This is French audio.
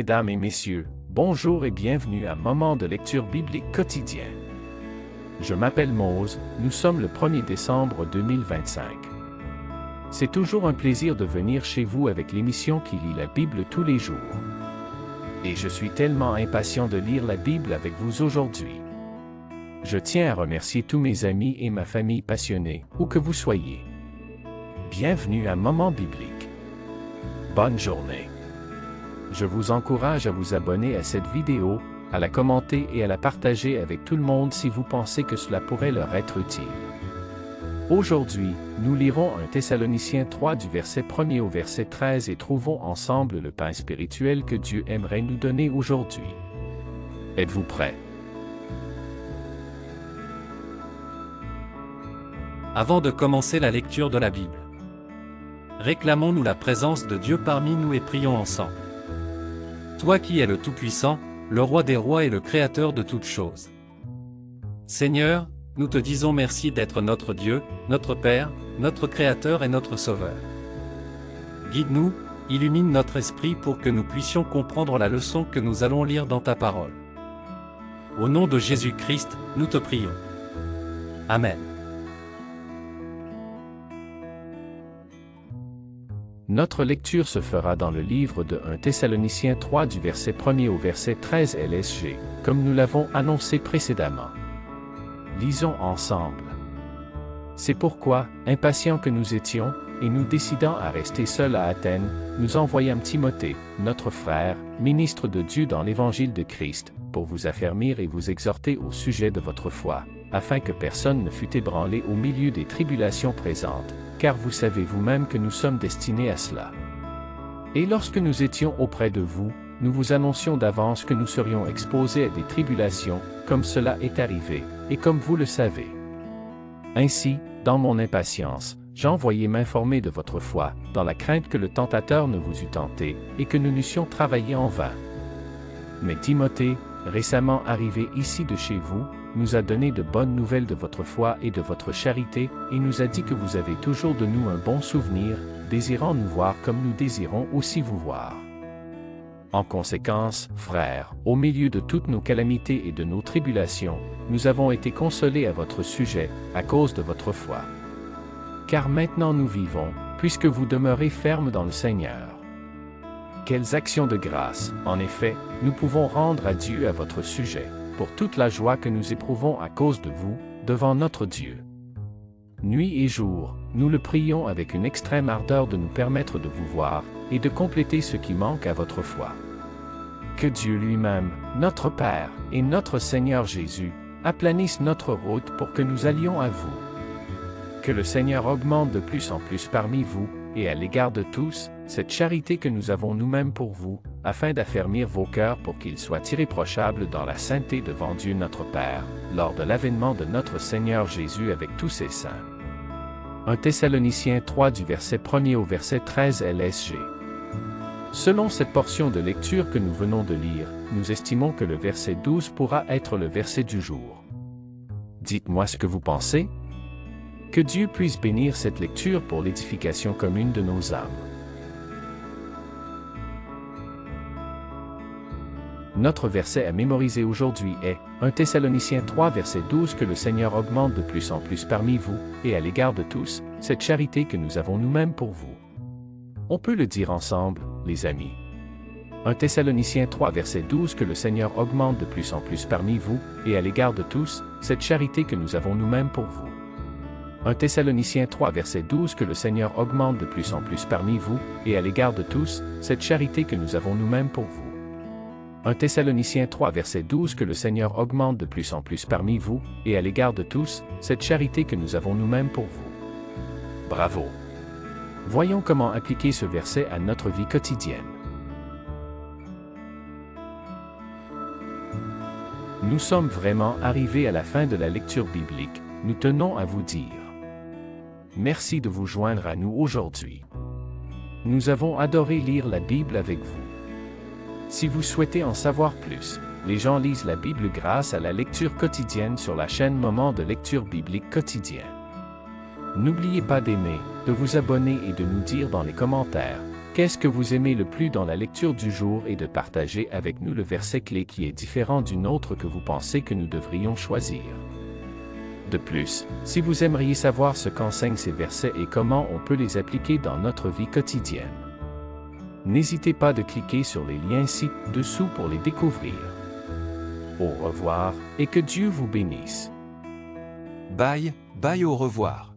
Mesdames et messieurs, bonjour et bienvenue à Moment de lecture biblique quotidien. Je m'appelle Mose, nous sommes le 1er décembre 2025. C'est toujours un plaisir de venir chez vous avec l'émission qui lit la Bible tous les jours. Et je suis tellement impatient de lire la Bible avec vous aujourd'hui. Je tiens à remercier tous mes amis et ma famille passionnés, où que vous soyez. Bienvenue à Moment biblique. Bonne journée. Je vous encourage à vous abonner à cette vidéo, à la commenter et à la partager avec tout le monde si vous pensez que cela pourrait leur être utile. Aujourd'hui, nous lirons 1 Thessaloniciens 3 du verset 1er au verset 13 et trouvons ensemble le pain spirituel que Dieu aimerait nous donner aujourd'hui. Êtes-vous prêts? Avant de commencer la lecture de la Bible, réclamons-nous la présence de Dieu parmi nous et prions ensemble. Toi qui es le Tout-Puissant, le Roi des rois et le Créateur de toutes choses. Seigneur, nous te disons merci d'être notre Dieu, notre Père, notre Créateur et notre Sauveur. Guide-nous, illumine notre esprit pour que nous puissions comprendre la leçon que nous allons lire dans ta parole. Au nom de Jésus-Christ, nous te prions. Amen. Notre lecture se fera dans le livre de 1 Thessaloniciens 3 du verset 1er au verset 13 LSG, comme nous l'avons annoncé précédemment. Lisons ensemble. C'est pourquoi, impatients que nous étions, et nous décidant à rester seuls à Athènes, nous envoyâmes Timothée, notre frère, ministre de Dieu dans l'évangile de Christ, pour vous affermir et vous exhorter au sujet de votre foi, afin que personne ne fût ébranlé au milieu des tribulations présentes, car vous savez vous-même que nous sommes destinés à cela. Et lorsque nous étions auprès de vous, nous vous annoncions d'avance que nous serions exposés à des tribulations, comme cela est arrivé, et comme vous le savez. Ainsi, dans mon impatience, j'envoyais m'informer de votre foi, dans la crainte que le tentateur ne vous eût tenté, et que nous n'eussions travaillé en vain. Mais Timothée, récemment arrivé ici de chez vous, nous a donné de bonnes nouvelles de votre foi et de votre charité, et nous a dit que vous avez toujours de nous un bon souvenir, désirant nous voir comme nous désirons aussi vous voir. En conséquence, frères, au milieu de toutes nos calamités et de nos tribulations, nous avons été consolés à votre sujet, à cause de votre foi. Car maintenant nous vivons, puisque vous demeurez fermes dans le Seigneur. Quelles actions de grâce, en effet, nous pouvons rendre à Dieu à votre sujet, pour toute la joie que nous éprouvons à cause de vous, devant notre Dieu. Nuit et jour, nous le prions avec une extrême ardeur de nous permettre de vous voir, et de compléter ce qui manque à votre foi. Que Dieu lui-même, notre Père, et notre Seigneur Jésus, aplanissent notre route pour que nous allions à vous. Que le Seigneur augmente de plus en plus parmi vous, et à l'égard de tous, cette charité que nous avons nous-mêmes pour vous, afin d'affermir vos cœurs pour qu'ils soient irréprochables dans la sainteté devant Dieu notre Père, lors de l'avènement de notre Seigneur Jésus avec tous ses saints. 1 Thessaloniciens 3 du verset 1er au verset 13 LSG. Selon cette portion de lecture que nous venons de lire, nous estimons que le verset 12 pourra être le verset du jour. Dites-moi ce que vous pensez. Que Dieu puisse bénir cette lecture pour l'édification commune de nos âmes. Notre verset à mémoriser aujourd'hui est 1 Thessaloniciens 3 verset 12 que le Seigneur augmente de plus en plus parmi vous, et à l'égard de tous, cette charité que nous avons nous-mêmes pour vous. On peut le dire ensemble, les amis. 1 Thessaloniciens 3 verset 12 que le Seigneur augmente de plus en plus parmi vous, et à l'égard de tous, cette charité que nous avons nous-mêmes pour vous. 1 Thessaloniciens 3 verset 12 que le Seigneur augmente de plus en plus parmi vous, et à l'égard de tous, cette charité que nous avons nous-mêmes pour vous. 1 Thessaloniciens 3 verset 12 que le Seigneur augmente de plus en plus parmi vous, et à l'égard de tous, cette charité que nous avons nous-mêmes pour vous. Bravo! Voyons comment appliquer ce verset à notre vie quotidienne. Nous sommes vraiment arrivés à la fin de la lecture biblique, nous tenons à vous dire. Merci de vous joindre à nous aujourd'hui. Nous avons adoré lire la Bible avec vous. Si vous souhaitez en savoir plus, les gens lisent la Bible grâce à la lecture quotidienne sur la chaîne Moment de lecture biblique quotidien. N'oubliez pas d'aimer, de vous abonner et de nous dire dans les commentaires Qu'est-ce que vous aimez le plus dans la lecture du jour et de partager avec nous le verset clé qui est différent d'une autre que vous pensez que nous devrions choisir? De plus, si vous aimeriez savoir ce qu'enseignent ces versets et comment on peut les appliquer dans notre vie quotidienne, n'hésitez pas de cliquer sur les liens ci-dessous pour les découvrir. Au revoir et que Dieu vous bénisse. Bye, bye, au revoir.